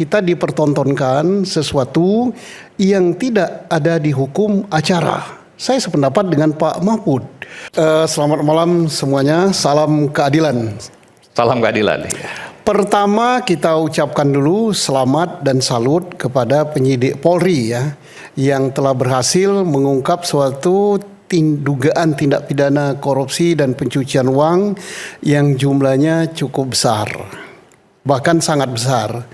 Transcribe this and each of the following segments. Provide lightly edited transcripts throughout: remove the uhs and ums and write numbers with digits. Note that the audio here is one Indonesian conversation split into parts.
kita dipertontonkan sesuatu yang tidak ada di hukum acara. Saya sependapat dengan Pak Mahfud. Selamat malam semuanya, salam keadilan. Salam keadilan. Pertama kita ucapkan dulu selamat dan salut kepada penyidik Polri ya, yang telah berhasil mengungkap suatu dugaan tindak pidana korupsi dan pencucian uang yang jumlahnya cukup besar, bahkan sangat besar.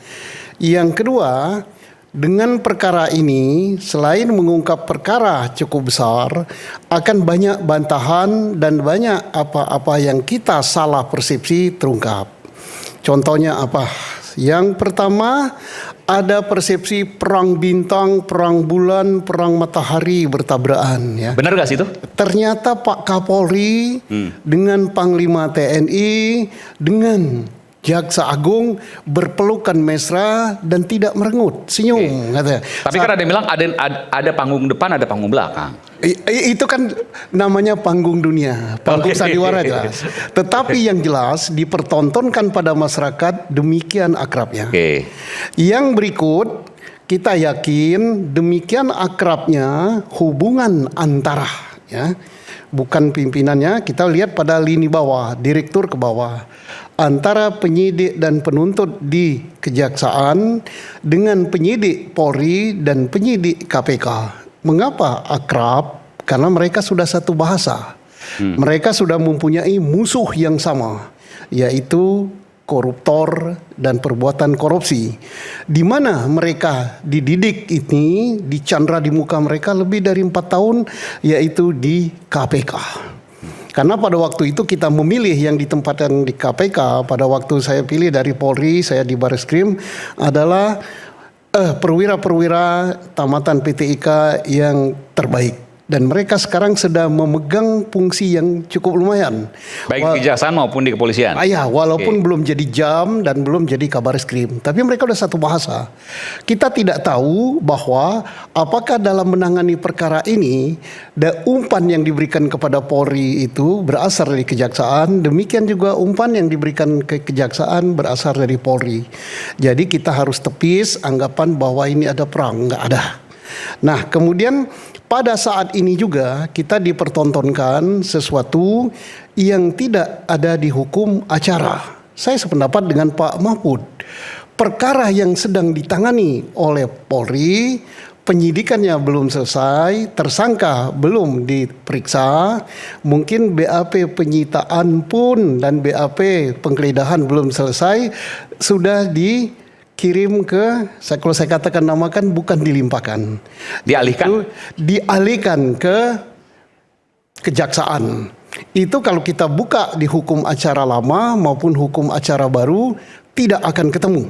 Yang kedua, dengan perkara ini selain mengungkap perkara cukup besar, akan banyak bantahan dan banyak apa-apa yang kita salah persepsi terungkap. Contohnya apa? Yang pertama, ada persepsi perang bintang, perang bulan, perang matahari bertabrakan ya. Benar gak sih itu? Ternyata Pak Kapolri dengan Panglima TNI dengan Jaksa Agung berpelukan mesra dan tidak merengut, senyum katanya. Tapi kan ada yang bilang ada panggung depan, ada panggung belakang. Itu kan namanya panggung dunia, panggung sandiwara jelas. Tetapi yang jelas dipertontonkan pada masyarakat demikian akrabnya. Yang berikut, kita yakin demikian akrabnya hubungan antara ya, bukan pimpinannya, kita lihat pada lini bawah, direktur ke bawah, antara penyidik dan penuntut di kejaksaan dengan penyidik Polri dan penyidik KPK. Mengapa akrab? Karena mereka sudah satu bahasa. Mereka sudah mempunyai musuh yang sama, yaitu koruptor dan perbuatan korupsi. Di mana mereka dididik ini, dicandra di muka mereka lebih dari 4 tahun, yaitu di KPK. Karena pada waktu itu kita memilih yang ditempatkan di KPK, pada waktu saya pilih dari Polri, saya di Barreskrim, adalah perwira-perwira tamatan PTIK yang terbaik. Dan mereka sekarang sedang memegang fungsi yang cukup lumayan. Baik di kejaksaan maupun di kepolisian. Walaupun belum jadi jam dan belum jadi Kabareskrim, tapi mereka udah satu bahasa. Kita tidak tahu bahwa apakah dalam menangani perkara ini, umpan yang diberikan kepada Polri itu berasal dari kejaksaan, demikian juga umpan yang diberikan ke kejaksaan berasal dari Polri. Jadi kita harus tepis anggapan bahwa ini ada perang, nggak ada. Nah, kemudian pada saat ini juga kita dipertontonkan sesuatu yang tidak ada di hukum acara. Saya sependapat dengan Pak Mahfud. Perkara yang sedang ditangani oleh Polri, penyidikannya belum selesai, tersangka belum diperiksa, mungkin BAP penyitaan pun dan BAP penggeledahan belum selesai, sudah dikirim ke, kalau saya katakan namakan, bukan dilimpahkan, dialihkan ke kejaksaan. Itu kalau kita buka di hukum acara lama maupun hukum acara baru tidak akan ketemu.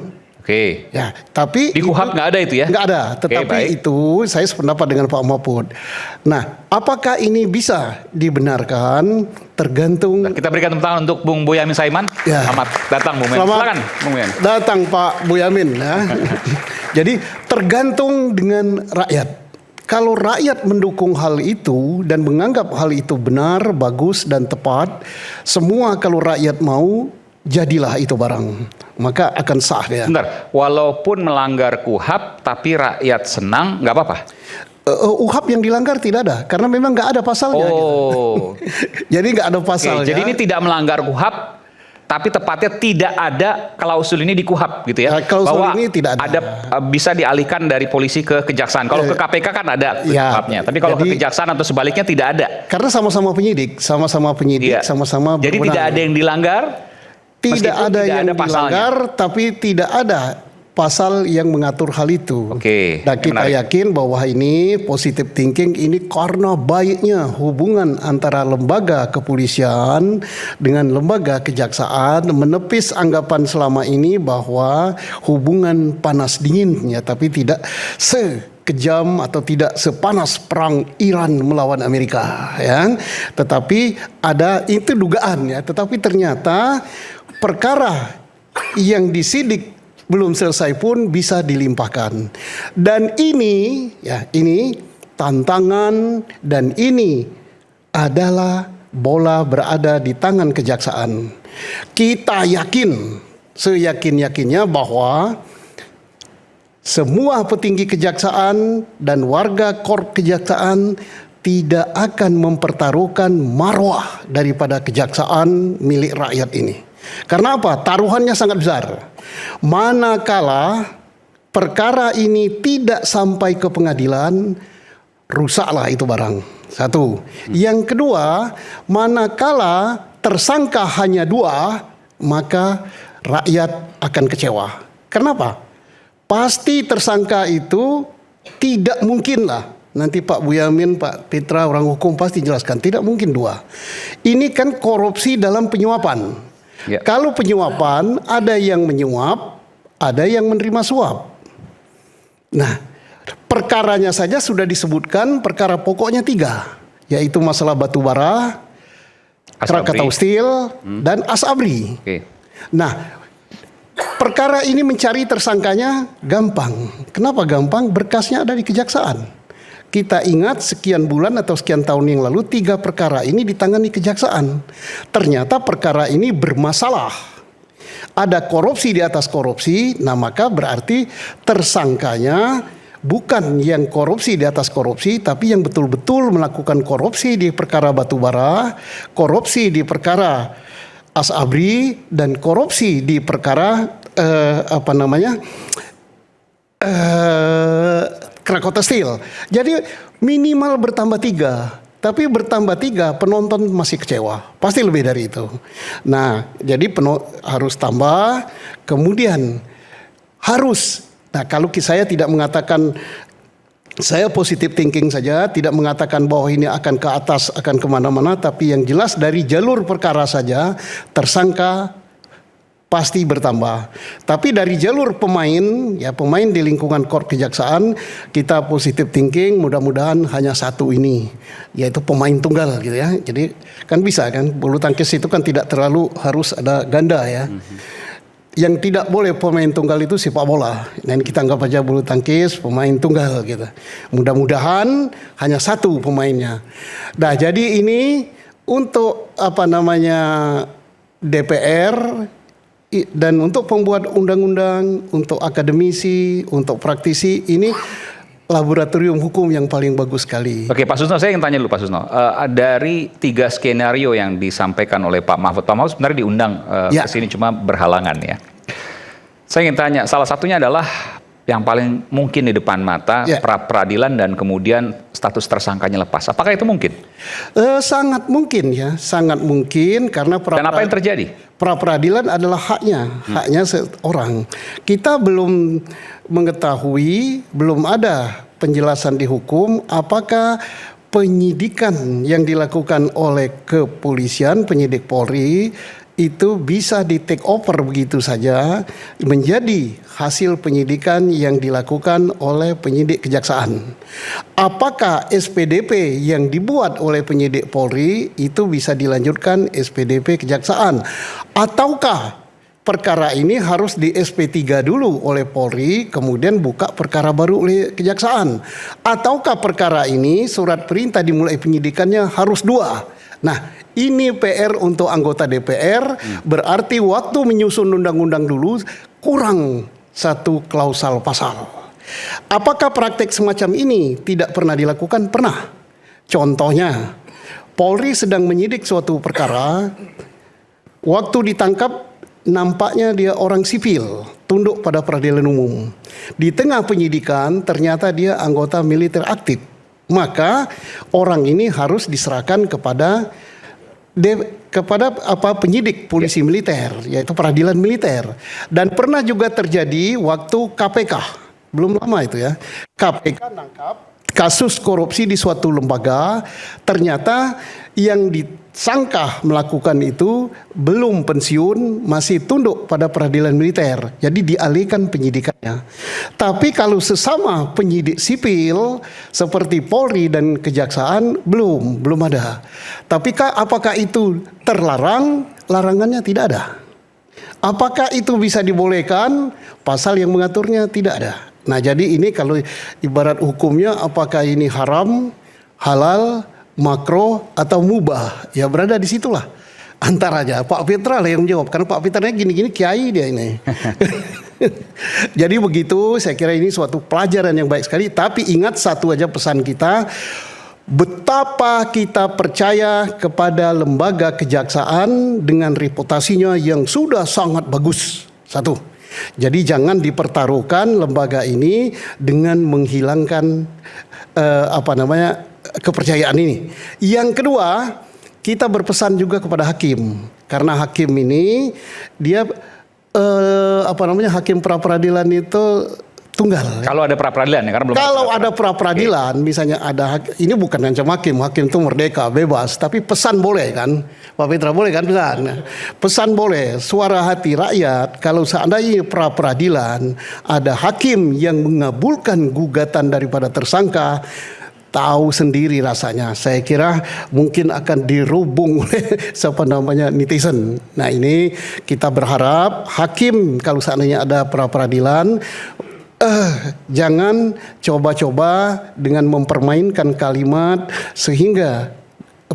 Ya, tapi di KUHAP nggak ada itu ya? Nggak ada. Tetapi itu saya sependapat dengan Pak Mahfud. Nah, apakah ini bisa dibenarkan? Tergantung. Kita berikan tepuk tangan untuk Bung Boyamin Saiman. Ya. Selamat datang, Bung Boyamin. Silakan, Bung Boyamin. Datang Pak Boyamin. Ya. Jadi tergantung dengan rakyat. Kalau rakyat mendukung hal itu dan menganggap hal itu benar, bagus dan tepat, semua kalau rakyat mau, jadilah itu barang, maka akan sah ya. Bentar, walaupun melanggar KUHAP tapi rakyat senang, nggak apa-apa? UHAP yang dilanggar tidak ada, karena memang nggak ada pasalnya. Gitu. Jadi nggak ada pasalnya. Jadi ini tidak melanggar KUHAP, tapi tepatnya tidak ada klausul ini di KUHAP gitu ya? Klausul bahwa ini tidak ada. Bisa dialihkan dari polisi ke kejaksaan. Kalau ke KPK kan ada KUHAP-nya, tapi kalau ke kejaksaan atau sebaliknya tidak ada. Karena sama-sama penyidik, sama-sama sama-sama. Jadi tidak ada yang dilanggar. Tidak ada yang dilanggar, tapi tidak ada pasal yang mengatur hal itu. Dan kita yakin bahwa ini positive thinking ini karena baiknya hubungan antara lembaga kepolisian dengan lembaga kejaksaan, menepis anggapan selama ini bahwa hubungan panas dinginnya, tapi tidak sekejam atau tidak sepanas perang Iran melawan Amerika, ya. Tetapi ada itu dugaan ya, tetapi ternyata perkara yang disidik belum selesai pun bisa dilimpahkan. Dan ini ya, ini tantangan dan ini adalah bola berada di tangan kejaksaan. Kita yakin, seyakin-yakinnya bahwa semua petinggi kejaksaan dan warga korp kejaksaan tidak akan mempertaruhkan marwah daripada kejaksaan milik rakyat ini. Karena apa? Taruhannya sangat besar. Manakala perkara ini tidak sampai ke pengadilan, rusaklah itu barang. Satu. Yang kedua, manakala tersangka hanya 2, maka rakyat akan kecewa. Kenapa? Pasti tersangka itu tidak mungkinlah. Nanti Pak Boyamin, Pak Pitra, orang hukum pasti jelaskan. Tidak mungkin 2. Ini kan korupsi dalam penyuapan. Ya. Kalau penyuapan, ada yang menyuap, ada yang menerima suap. Nah, perkaranya saja sudah disebutkan, perkara pokoknya 3. Yaitu masalah batubara, Krakatau Steel, dan Asabri. Nah, perkara ini mencari tersangkanya gampang. Kenapa gampang? Berkasnya ada di kejaksaan. Kita ingat sekian bulan atau sekian tahun yang lalu 3 perkara ini ditangani kejaksaan. Ternyata perkara ini bermasalah. Ada korupsi di atas korupsi, nah maka berarti tersangkanya bukan yang korupsi di atas korupsi, tapi yang betul-betul melakukan korupsi di perkara batubara, korupsi di perkara Asabri, dan korupsi di perkara Krakatau Steel. Jadi minimal bertambah 3. Tapi bertambah 3, penonton masih kecewa. Pasti lebih dari itu. Nah, jadi harus tambah. Kemudian harus. Nah, kalau saya tidak mengatakan, saya positive thinking saja, tidak mengatakan bahwa ini akan ke atas, akan kemana-mana. Tapi yang jelas dari jalur perkara saja, tersangka pasti bertambah. Tapi dari jalur pemain, ya pemain di lingkungan korp kejaksaan, kita positive thinking, mudah-mudahan hanya 1 ini, yaitu pemain tunggal gitu ya. Jadi kan bisa kan, bulu tangkis itu kan tidak terlalu harus ada ganda ya. Yang tidak boleh pemain tunggal itu sepak bola. Dan kita anggap aja bulu tangkis pemain tunggal gitu. Mudah-mudahan hanya 1 pemainnya. Nah, jadi ini untuk DPR dan untuk pembuat undang-undang, untuk akademisi, untuk praktisi, ini laboratorium hukum yang paling bagus sekali. Oke, Pak Susno, saya ingin tanya dulu Pak Susno. Dari 3 skenario yang disampaikan oleh Pak Mahfud sebenarnya diundang ke sini cuma berhalangan ya. Saya ingin tanya, salah satunya adalah yang paling mungkin di depan mata, pra-peradilan dan kemudian status tersangkanya lepas. Apakah itu mungkin? Sangat mungkin ya, sangat mungkin karena dan apa yang terjadi? Pra-peradilan adalah haknya seorang. Kita belum mengetahui, belum ada penjelasan di hukum apakah penyidikan yang dilakukan oleh kepolisian, penyidik Polri itu bisa di take over begitu saja menjadi hasil penyidikan yang dilakukan oleh penyidik kejaksaan. Apakah SPDP yang dibuat oleh penyidik Polri itu bisa dilanjutkan SPDP kejaksaan? Ataukah perkara ini harus di SP3 dulu oleh Polri, kemudian buka perkara baru oleh kejaksaan? Ataukah perkara ini surat perintah dimulai penyidikannya harus 2? Nah, ini PR untuk anggota DPR, berarti waktu menyusun undang-undang dulu kurang 1 klausal pasal. Apakah praktek semacam ini tidak pernah dilakukan? Pernah. Contohnya, Polri sedang menyidik suatu perkara, waktu ditangkap nampaknya dia orang sipil, tunduk pada peradilan umum. Di tengah penyidikan ternyata dia anggota militer aktif. Maka orang ini harus diserahkan kepada penyidik polisi militer, yaitu peradilan militer. Dan pernah juga terjadi waktu KPK, belum lama itu ya, KPK nangkap kasus korupsi di suatu lembaga, ternyata yang disangka melakukan itu belum pensiun, masih tunduk pada peradilan militer, jadi dialihkan penyidikannya. Tapi kalau sesama penyidik sipil seperti Polri dan Kejaksaan belum ada. Tapi apakah itu terlarang? Larangannya tidak ada. Apakah itu bisa dibolehkan? Pasal yang mengaturnya tidak ada. Nah, jadi ini kalau ibarat hukumnya apakah ini haram, halal, makro atau mubah, ya berada di situlah antaranya. Pak Pitra lah yang menjawab, karena Pak Pitra gini-gini kiai dia ini. Jadi begitu, saya kira ini suatu pelajaran yang baik sekali. Tapi ingat satu aja pesan kita, betapa kita percaya kepada lembaga kejaksaan dengan reputasinya yang sudah sangat bagus. Satu. Jadi jangan dipertaruhkan lembaga ini dengan menghilangkan kepercayaan ini. Yang kedua, kita berpesan juga kepada hakim, karena hakim ini dia hakim pra peradilan itu tunggal. Kalau ada pra peradilan ya, karena belum. Kalau ada pra peradilan, misalnya ini bukan ngancam hakim itu merdeka, bebas, tapi pesan boleh kan, Pak Petra boleh kan pesan? Pesan boleh, suara hati rakyat. Kalau seandainya pra peradilan ada hakim yang mengabulkan gugatan daripada tersangka, tahu sendiri rasanya. Saya kira mungkin akan dirubung oleh netizen. Nah ini kita berharap hakim kalau seandainya ada pra peradilan, jangan coba-coba dengan mempermainkan kalimat sehingga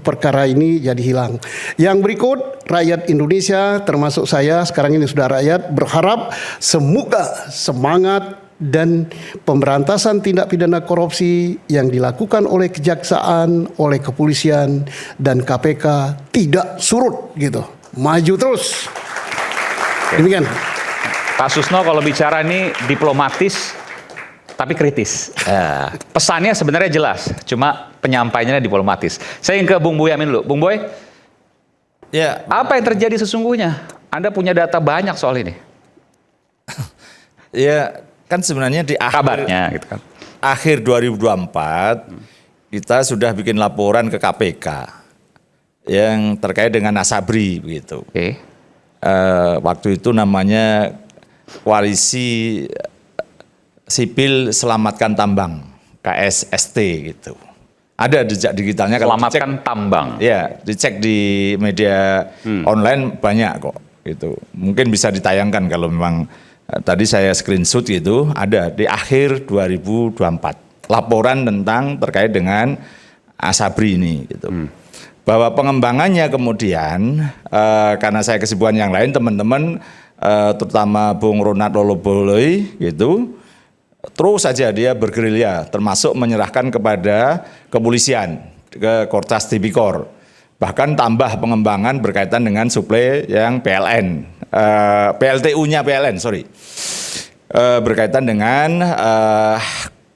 perkara ini jadi hilang. Yang berikut, rakyat Indonesia termasuk saya sekarang ini sudah rakyat, berharap semoga semangat dan pemberantasan tindak pidana korupsi yang dilakukan oleh kejaksaan, oleh kepolisian dan KPK tidak surut gitu. Maju terus. Demikian. Pak Susno kalau bicara ini diplomatis tapi kritis. Pesannya sebenarnya jelas, cuma penyampaiannya diplomatis. Saya ingin ke Bung Boy Amin dulu. Bung Boy, ya, apa yang terjadi sesungguhnya? Anda punya data banyak soal ini. Ya, kan sebenarnya di Kabarnya gitu kan. Akhir 2024 kita sudah bikin laporan ke KPK yang terkait dengan Asabri begitu. Oke. Waktu itu namanya Koalisi Sipil Selamatkan Tambang, KSST gitu. Ada jejak digitalnya. Selamatkan Tambang. Ya, dicek di media online banyak kok gitu. Mungkin bisa ditayangkan kalau memang tadi saya screenshot gitu, ada di akhir 2024. Laporan tentang terkait dengan Asabri ini gitu. Bahwa pengembangannya kemudian karena saya kesibukan yang lain, teman-teman terutama Bung Ronald Loloboloi gitu, terus saja dia bergerilya, termasuk menyerahkan kepada kepolisian, ke Kortas Tipikor. Bahkan tambah pengembangan berkaitan dengan suplai yang PLN, PLTU-nya PLN, berkaitan dengan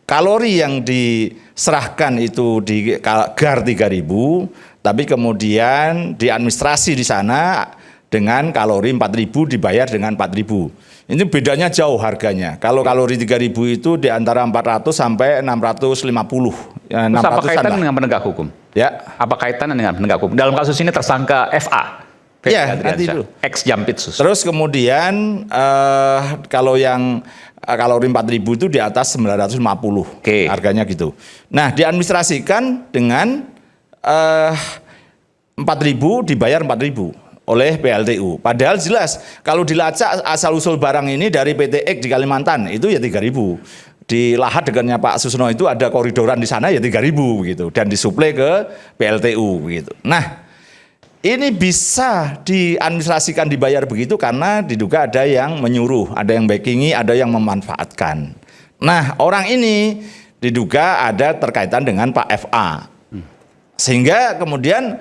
kalori yang diserahkan itu di GAR 3000, tapi kemudian diadministrasi di sana dengan kalori 4.000 dibayar dengan 4.000. Ini bedanya jauh harganya. Kalau kalori 3.000 itu di antara 400 sampai 650. Ya, terus apa kaitannya dengan penegak hukum? Ya. Apa kaitannya dengan penegak hukum? Dalam kasus ini tersangka FA. Ya, nanti dulu. Ex-Jampitsus. Terus kemudian kalau yang kalori 4.000 itu di atas 950. Oke. Harganya gitu. Nah, diadministrasikan dengan 4.000 dibayar 4.000 oleh PLTU. Padahal jelas kalau dilacak asal-usul barang ini dari PT X di Kalimantan itu ya 3.000. Di lahat dekatnya Pak Susno itu ada koridoran di sana ya 3.000 gitu, dan disuplai ke PLTU begitu. Nah, ini bisa diadministrasikan dibayar begitu karena diduga ada yang menyuruh, ada yang backingi, ada yang memanfaatkan. Nah, orang ini diduga ada terkaitan dengan Pak FA. Sehingga kemudian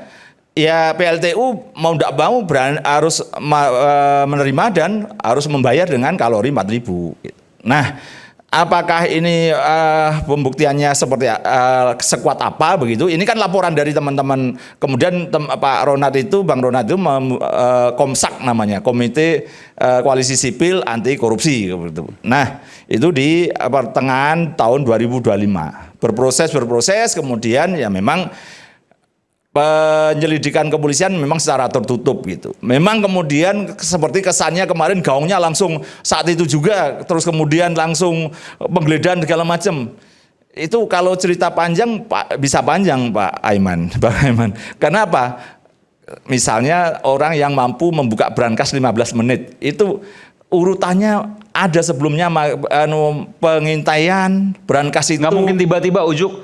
ya PLTU mau tidak mau harus menerima dan harus membayar dengan kalori 4.000. Nah, apakah ini pembuktiannya seperti sekuat apa begitu? Ini kan laporan dari teman-teman. Kemudian Pak Ronald itu, Bang Ronald itu Komsak namanya, Komite Koalisi Sipil Anti Korupsi. Nah, itu di pertengahan tahun 2025 berproses, kemudian ya memang penyelidikan kepolisian memang secara tertutup gitu. Memang kemudian seperti kesannya kemarin gaungnya langsung saat itu juga, terus kemudian langsung penggeledahan segala macam. Itu kalau cerita panjang bisa panjang Pak Aiman, Karena apa? Misalnya orang yang mampu membuka brankas 15 menit, itu urutannya ada sebelumnya pengintaian brankas itu. Nggak mungkin tiba-tiba ujuk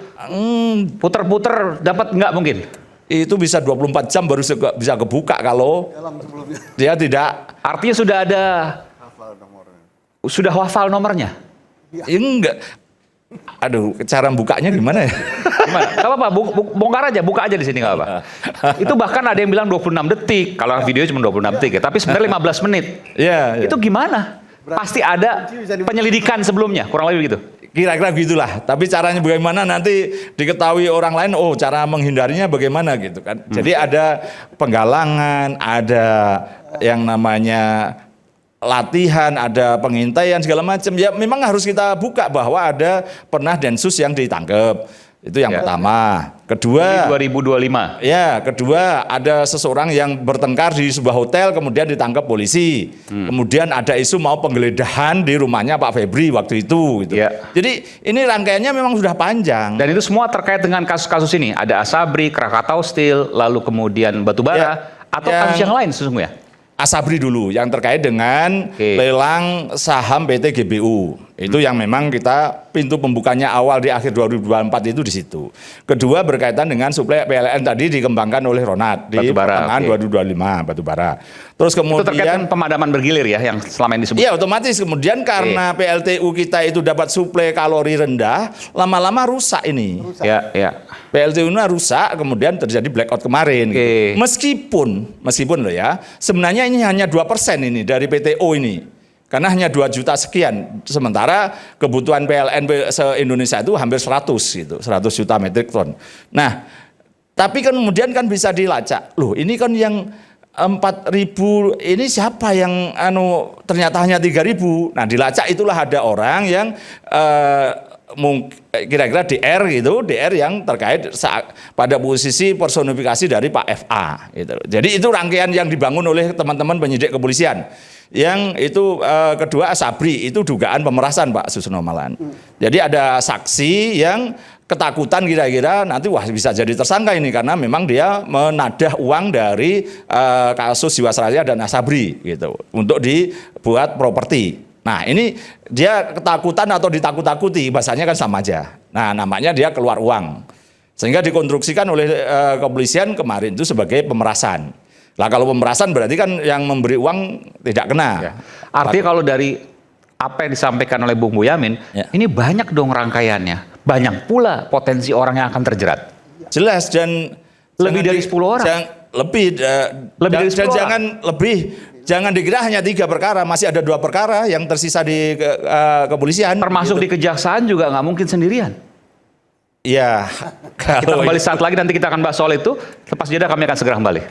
puter-puter dapat, nggak mungkin. Itu bisa 24 jam baru bisa kebuka kalau dia tidak. Artinya sudah ada Sudah hafal nomornya? Ya enggak. Aduh, cara bukanya gimana ya? Gimana? Gak apa-apa, bongkar aja, buka aja di sini gak apa. Itu bahkan ada yang bilang 26 detik. Kalau video cuma 26 detik ya, tapi sebenarnya 15 menit. Iya. Itu gimana? Pasti ada penyelidikan sebelumnya, kurang lebih gitu. Kira-kira gitulah. Tapi caranya bagaimana nanti diketahui orang lain, oh cara menghindarinya bagaimana gitu kan. Jadi ada penggalangan, ada yang namanya latihan, ada pengintaian segala macam. Ya memang harus kita buka bahwa ada pernah Densus yang ditangkap. Itu yang pertama. Kedua, 2025. Ya, kedua ada seseorang yang bertengkar di sebuah hotel kemudian ditangkap polisi. Kemudian ada isu mau penggeledahan di rumahnya Pak Febri waktu itu gitu. Ya. Jadi ini rangkaiannya memang sudah panjang. Dan itu semua terkait dengan kasus-kasus ini. Ada Asabri, Krakatau Steel, lalu kemudian Batubara, atau kasus yang lain sesungguhnya? Asabri dulu yang terkait dengan lelang saham PT GBU. Itu yang memang kita pintu pembukanya awal di akhir 2024 itu di situ. Kedua berkaitan dengan suplai PLN tadi dikembangkan oleh Ronat di pertengahan 2025 Batubara. Terus kemudian itu terkait dengan pemadaman bergilir ya yang selama ini disebut. Iya, otomatis kemudian karena PLTU kita itu dapat suplai kalori rendah, lama-lama rusak ini. Ya. PLTU-nya rusak, kemudian terjadi blackout kemarin. Gitu. Meskipun loh ya, sebenarnya ini hanya 2% ini dari PTO ini. Karena hanya 2 juta sekian. Sementara kebutuhan PLN se-Indonesia itu hampir 100 gitu, 100 juta metrik ton. Nah, tapi kan kemudian kan bisa dilacak. Loh, ini kan yang 4.000 ini siapa yang ternyata hanya 3.000. Nah, dilacak itulah ada orang yang kira-kira DR gitu, DR yang terkait pada posisi personifikasi dari Pak FA gitu. Jadi itu rangkaian yang dibangun oleh teman-teman penyidik kepolisian. Yang itu kedua Asabri, itu dugaan pemerasan Pak Susno Malan. Jadi ada saksi yang ketakutan kira-kira nanti wah bisa jadi tersangka ini karena memang dia menadah uang dari kasus Jiwasraya dan Asabri gitu untuk dibuat properti. Nah ini dia ketakutan atau ditakut-takuti, bahasanya kan sama aja. Nah namanya dia keluar uang. Sehingga dikonstruksikan oleh kepolisian kemarin itu sebagai pemerasan. Lah kalau pemerasan berarti kan yang memberi uang tidak kena. Ya. Artinya kalau dari apa yang disampaikan oleh Bung Boyamin, ini banyak dong rangkaiannya. Banyak pula potensi orang yang akan terjerat. Jelas dan lebih dari 10 orang. Lebih dari 10 orang. Jangan dikira hanya 3 perkara, masih ada 2 perkara yang tersisa di kepolisian. Termasuk gitu. di kejaksaan juga nggak mungkin sendirian. Ya, Kita kembali saat lagi, nanti kita akan bahas soal itu. Lepas jeda kami akan segera kembali.